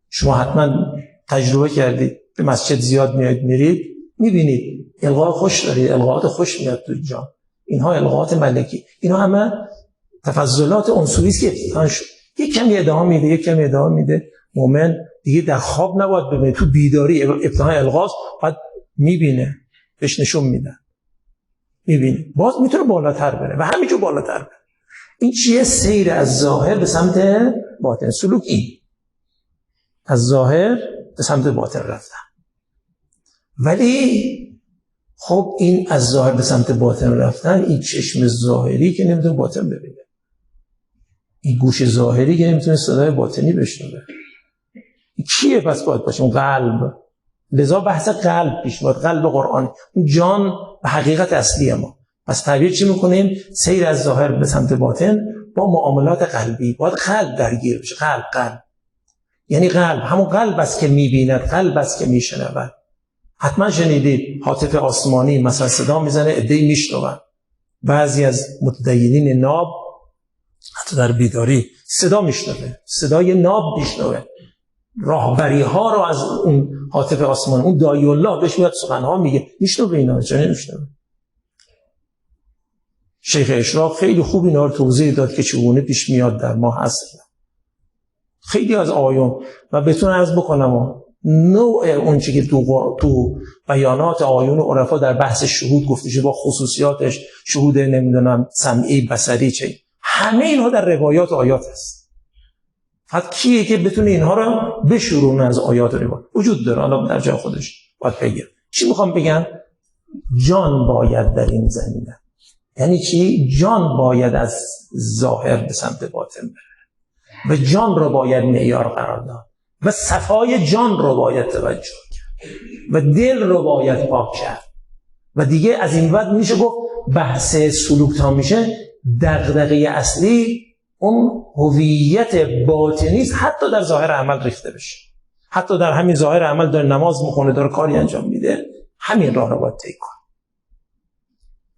A: شما حتما تجربه کردید، به مسجد زیاد میایید میرید، میبینید القاء خوش دارید، القاءات خوش میاد تو جان. اینها القاءات ملکی، اینها همه تفضلات عنصری است که ابتداعاً شد. یک کمی ادامه میده. مؤمن دیگه در خواب نباید ببینه، تو بیداری ابتداء القاء بعد میبینه، بهش نشون میدن، میبینه، باز میتونه بالاتر بره و همینجور بالاتر بره. این چیه؟ سیر از ظاهر به سمت باطن، سلوک این از ظاهر به سمت باطن رفتن. ولی خب این از ظاهر به سمت باطن رفتن، این چشم ظاهری که نمیتونه باطن ببینه، این گوش ظاهری که نمیتونه صدای باطنی بشنوه، کیه پس باید باشه؟ اون قلب. لذا بحث قلب پیش باید، قلب قرآن، اون جان و حقیقت اصلی ما. پس تعبیر چی میکنیم؟ سیر از ظاهر به سمت باطن با معاملات قلبی. باید قلب درگیر بشه. قلب یعنی قلب، همون قلب است که میبیند، قلب است که میشنود. حتما شنیدید هاتف آسمانی مثلا صدا میزنه، عده‌ای میشنون. بعضی از متدینین ناب حتی در بیداری صدا میشنوه، صدای ناب میشنوه، راهبری ها رو از اون هاتف آسمانی، اون داعی الله بهش میاد سخنها میگه، میشنوه اینا. چه نمیشنوه؟ شیخ اشراق خیلی خوب اینا رو توضیح داد که چگونه پیش میاد در ما هست. خیلی از آیون و بهتون عرض بکنم نوع اون چی که تو بیانات آیون عرفا در بحث شهود گفته شده با خصوصیاتش، شهود نمیدونم سمعی، بصری، چه، همه اینها در روایات و آیات هست. فقط کیه که بتونه اینها رو بشورونه از آیات و روایات؟ وجود داره، حالا در جای خودش باید بگم. چی میخوام بگم؟ جان باید در این زمینه. یعنی چی؟ جان باید از ظاهر به سمت باطن بره و جان رو باید معیار قرار داد و صفای جان رو باید توجه کرد و دل رو باید پاک کرد و دیگه از این بعد میشه گفت بحث سلوک تا میشه دغدغه اصلی اون هویت باطنی است، حتی در ظاهر عمل ریخته بشه. حتی در همین ظاهر عمل داره نماز میخونه، داره کاری انجام میده، همین راه رو باید طی کنه.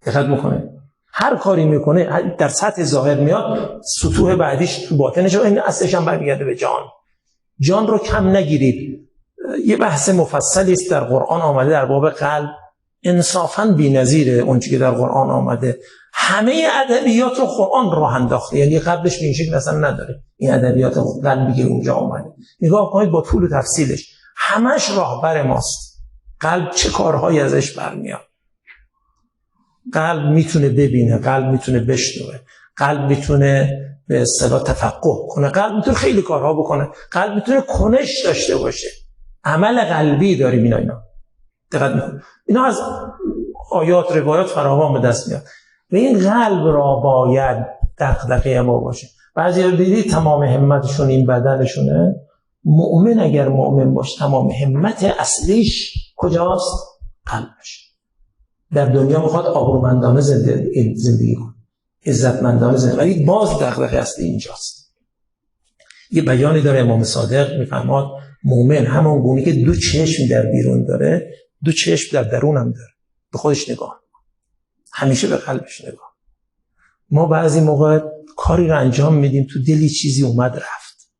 A: دقت میکنه هر کاری میکنه در سطح ظاهر میاد، سطوح بعدیش تو باطنش و این اصلش هم برمیگرده به جان. جان رو کم نگیرید. یه بحث مفصلی است در قرآن آمده در باب قلب، انصافاً بی‌نظیره اون چیزی که در قرآن آمده. همه ادبیات رو قرآن راه انداخته، یعنی قبلش به این شکل اصلا نداره. این ادبیات قلبی که اونجا آمده نگاه کنید با طول و تفصیلش، همش راهبر ماست. قلب چه کارهایی ازش برمیاد. قلب میتونه ببینه، قلب میتونه بشنوه، قلب میتونه به اصطلاح تفقه کنه، قلب میتونه خیلی کارها بکنه، قلب میتونه کنش داشته باشه. عمل قلبی داریم اینا. دقت میکنید اینا از آیات روایات فراوان به دست میاد و این قلب را باید دغدغه ما باشه. بعضیا دیدید تمام همتشون این بدنشونه. مؤمن اگر مؤمن باشه تمام همت اصلیش کجاست؟ قلبش. در دنیا میخواد آبرومندانه زندگی کنه، عزتمندانه زندگی، ولی باز دغدغه اصلی اینجاست. یه بیانی داره امام صادق میفرماد مؤمن همان گونه که دو چشم در بیرون داره، دو چشم در درون هم داره. به خودش نگاه، همیشه به قلبش نگاه. ما بعضی موقع کاری رو انجام میدیم تو دلی چیزی اومد رفت،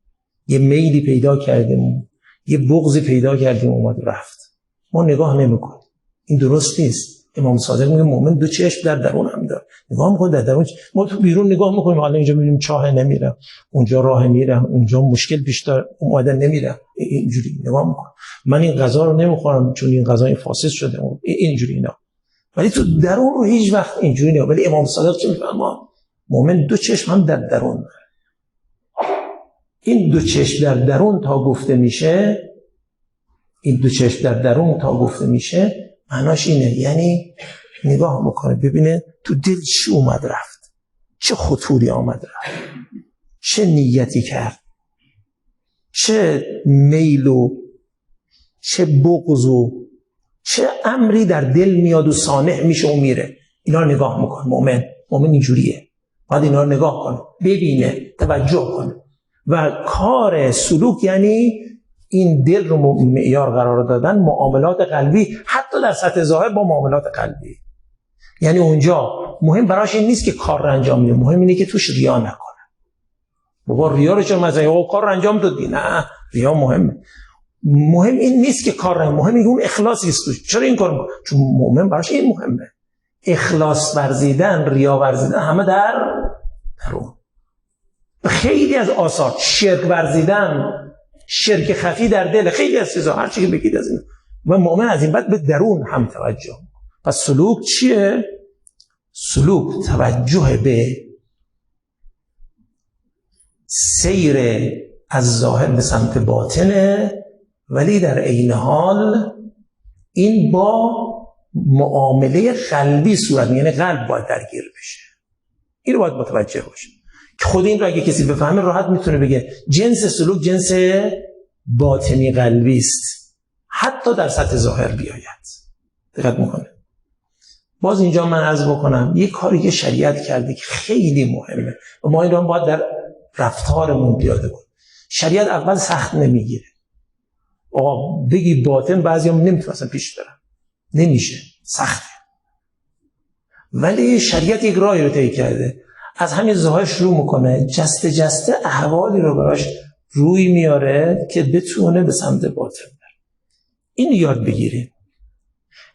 A: یه میلی پیدا کردیم، یه بغضی پیدا کردیم اومد رفت، ما نگاه نمیکنیم. این درست نیست. امام صادق میگه مؤمن دو چشم در درون هم داره، نگاه میکنه در درون. ما تو بیرون نگاه میکنیم، حالا اینجا میبینیم چاه نمیره، اونجا راه میره، اونجا مشکل پیش داره اومدن نمیره، اینجوری نگاه میکنه. من این غذا رو نمیخورم چون این غذا فاسد شده، اینجوری اینا. ولی تو درون رو هیچ وقت اینجوری نه. ولی امام صادق چه میفرماد؟ مؤمن دو چشم هم در درون داره. این دو چشم در درون تا گفته میشه، این دو چشم در درون تا گفته میشه معناش اینه، یعنی نگاه میکنه ببینه تو دل چی اومد رفت، چه خطوری آمد رفت، چه نیتی کرد، چه میل و چه بغض و چه امری در دل میاد و صانع میشه و میره. اینا رو نگاه میکنه. مؤمن اینجوریه، باید اینا رو نگاه کنه، ببینه، توجه کنه. و کار سلوک یعنی این دل رو معیار قرار دادن معاملات قلبی، حتی در سطح ظاهر با معاملات قلبی. یعنی اونجا مهم براش این نیست که کار رو انجام میده، مهم اینه که توش ریا نکنه. بابا ریا رو چرا مثلا کار رو انجام دادی؟ نه، ریا مهمه. مهم این نیست که کار رو، مهم اینه اون اخلاصی است توش. چرا این کار میکنه؟ چون مؤمن براش این مهمه. اخلاص ورزیدن، ریا ورزیدن همه در درون. خیلی از آثار شرک ورزیدن، شرک خفی در دل، خیلی از چیزا، هر چی که بگید از این. و مؤمن از این بعد به درون هم توجه. پس سلوک چیه؟ سلوک توجه به سیر از ظاهر به سمت باطنه، ولی در عین حال این با معامله قلبی صورت میگیره. یعنی قلب باید درگیر بشه. این رو باید متوجه باشه که خود این رو اگه کسی بفهمه راحت میتونه بگه جنس سلوک جنس باطنی قلبی است، حتی در سطح ظاهر بیاید. دقت میکنه. باز اینجا من عرض بکنم یک کاری که شریعت کرده که خیلی مهمه و ما این رو باید در رفتارمون پیاده کنیم. شریعت اول سخت نمیگیره. آقا بگی باطن، بعضی هم نمیتونه اصلا پیش برن، نمیشه، سخته. ولی شریعت یک راهی رو طی کرده، از همین ظاهر شروع میکنه، جسته جسته احوالی رو براش روی میاره که بتونه به سمت باطن بره. این یاد بگیریم.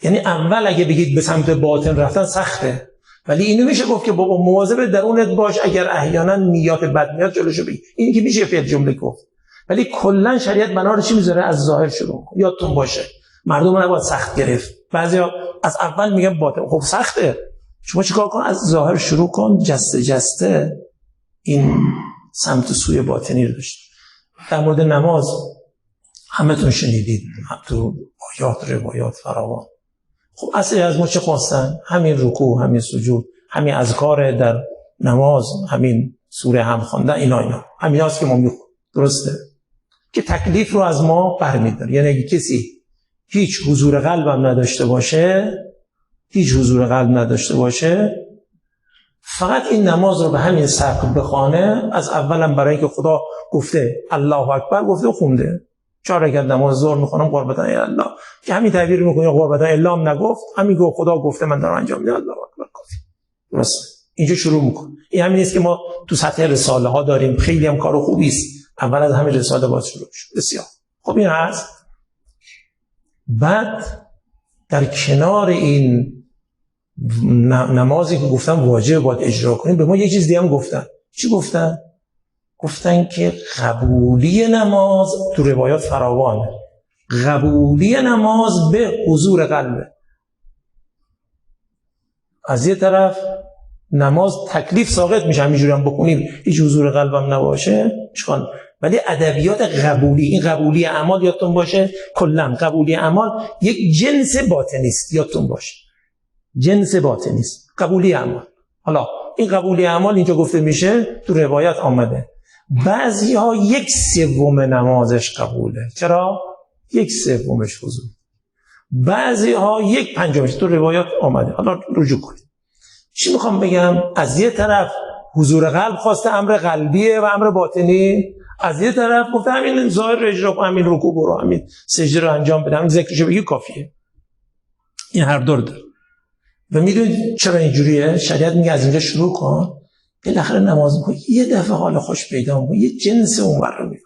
A: یعنی اول اگه بگید به سمت باطن رفتن سخته، ولی اینو میشه گفت که بابا مواظب درونت باش، اگر احیانا نیات بد میاد جلوشو بگیر. این که میشه فعل جمله گفت. ولی کلا شریعت بنا رو چی میذاره؟ از ظاهر شروع کن. یادتون باشه مردم رو نباید سخت گرفت. بعضیا از اول میگن باطن، خب سخته. شما چیکار کن؟ از ظاهر شروع کن، جسته جسته این سمت سوی باطنی رو داشت. در مورد نماز همتون شنیدید تو آیات روایات فراوان. خب اصلی از ما چه خواستن؟ همین رکوع، همین سجود، همین اذکار در نماز، همین سوره هم خواندن، اینا همین هاست که ما میخونیم. درسته؟ که تکلیف رو از ما برمی‌داره. یعنی اگه کسی هیچ حضور قلب هم نداشته باشه، فقط این نماز رو به همین سبک بخونه، از اولم برای اینکه خدا گفته الله اکبر گفته و خونده. 4 رکعت نماز ظهر میخونم قربتن الله، که همین تعبیر میکنه قربتن الله هم نگفت، همین که خدا گفته من دارم انجام میدم، الله اکبر کافی. درست؟ اینجا شروع میکنه. این همین است که ما تو سطح رساله ها داریم. خیلی هم کار خوبی است. اول از همین رساله باید شروع شد. بسیار خب این هست. بعد در کنار این نمازی که گفتم واجب باید اجرا کنیم، به ما یه چیز دیگه هم گفتن. چی گفتن؟ گفتن که قبولی نماز تو روایات فراوانه. قبولی نماز به حضور قلبه. از یه طرف نماز تکلیف ساقط میشه، همینجوری هم بکنیم هیچ حضور قلبم نباشه اشکال. ولی ادبیات قبولی، این قبولی اعمال یادتون باشه، کلا قبولی اعمال یک جنس باطنی است. یادتون باشه جنس باطنی است قبولی اعمال. حالا این قبولی اعمال اینجا گفته میشه تو روایت آمده بعضی ها 1/3 نمازش قبوله. چرا؟ 1/3 حضور. بعضی ها 1/5 تو روایات آمده. حالا رجوع کنید. چی میخوام بگم؟ از یه طرف حضور قلب خواسته، امر قلبیه و امر باطنی. از یه طرف گفته همین ظاهر اجرا کن، همین رکوع برو، همین سجده رو انجام بده، همین ذکرشو بگی کافیه. این هر دور داره. و میدونید چرا اینجوریه؟ شریعت میگه از اینجا شروع کن، بالاخره نماز میکنی یه دفعه حال خوش پیدا میکنی، یه جنس اونور رو میبینی،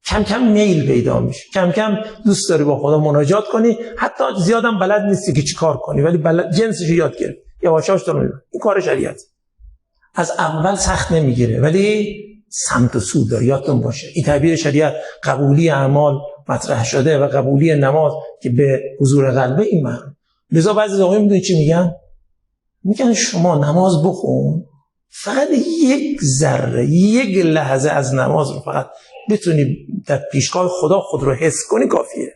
A: کم کم میل پیدا میشه، کم کم دوست داری با خدا مناجات کنی، حتی زیادم بلد نیستی که چی کار کنی ولی جنسش رو یاد گرفتی، یواشاش تو میبینی. این کار شریعت. از اول سخت نمیگیره ولی سمت و سو داره. یادتون باشه این تعبیر شریعت قبولی اعمال مطرح شده و قبولی نماز که به حضور قلبه. این معنی. لذا بعضی آقایون میدونید چی میگن؟ میگن شما نماز بخون، فقط یک ذره، یک لحظه از نماز رو فقط بتونی در پیشگاه خدا خود رو حس کنی کافیه.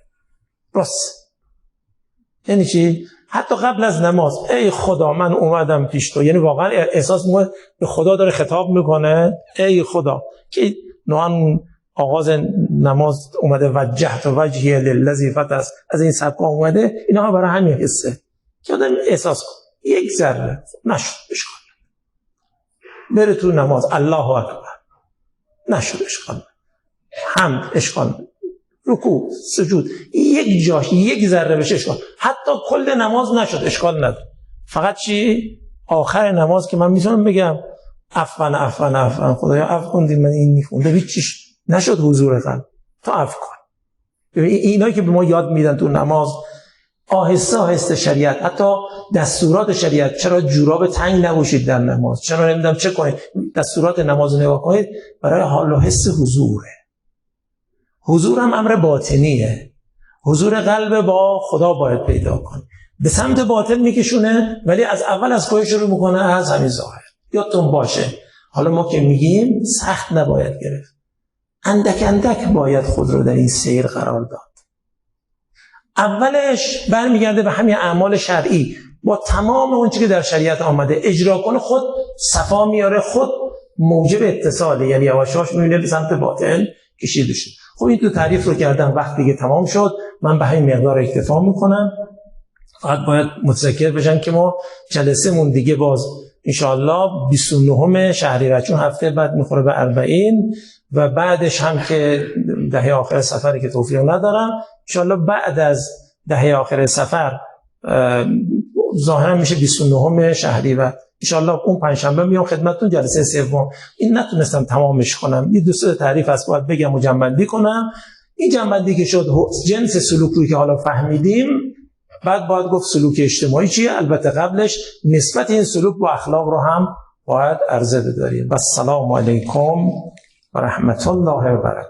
A: راست. یعنی چی؟ حتی قبل از نماز ای خدا من اومدم پیش تو، یعنی واقعا احساس میکنه به خدا داره خطاب میکنه، ای خدا، که نوعا آغاز نماز اومده وجهت وجهی للذی فطر از این سبکا اومده، اینا برای همین حسه که آدم احساس کن یک ذره نشد اشکال، بره تو نماز الله اکبر نشد اشکال، حمد اشکال، رکوع سجود یک جاش یک ذره بشه اشکال، حتی کل نماز نشد اشکال نداره. فقط چی؟ آخر نماز که من میتونم بگم عفوا خدایا عفو کن، من این میخونده هیچیش نشد حضور قلب، تو عفو کن. اینایی که به ما یاد میدن تو نماز آهسته آهسته شریعت، حتی دستورات شریعت، چرا جوراب تنگ نباشید در نماز، چرا نمیدونم چه کنید، دستورات نماز رو نگاه کنید، برای حال و حس حضوره. حضور هم امر باطنیه، حضور قلب با خدا باید پیدا کن، به سمت باطن میکشونه ولی از اول از کجا شروع میکنه؟ از همین ظاهر. یادتون باشه حالا ما که میگیم سخت نباید گرفت، اندک اندک باید خود رو در این سیر قرار داد. اولش برمیگرده به همین اعمال شرعی، با تمام اون چیزی که در شریعت آمده اجرا کنه، خود صفا میاره، خود موجب اتصاله، یعنی یواشاش میونه به سمت باطن کشیده شد. خب این تو تعریف رو کردم، وقت دیگه تمام شد، من به همین مقدار اکتفا میکنم. فقط باید متذکر بشن که ما جلسه مون دیگه باز انشاءالله 29 شهریور، چون هفته بعد میخوره به 40 و بعدش هم که دهه آخر سفری که توفیق ندارم، انشاءالله بعد از دهه آخر سفر ظاهرا میشه 29 شهریور، انشاءالله اون پنجشنبه میام خدمتتون جلسه سوم. این نتونستم تمامش کنم، یه دوست تعریف هست باید بگم و جنبندی کنم. این جنبندی که شد جنس سلوکی که حالا فهمیدیم بعد باید گفت سلوک اجتماعی چیه. البته قبلش نسبت این سلوک با اخلاق رو هم باید عرضه بداریم. و السلام علیکم و رحمت الله و برکاته.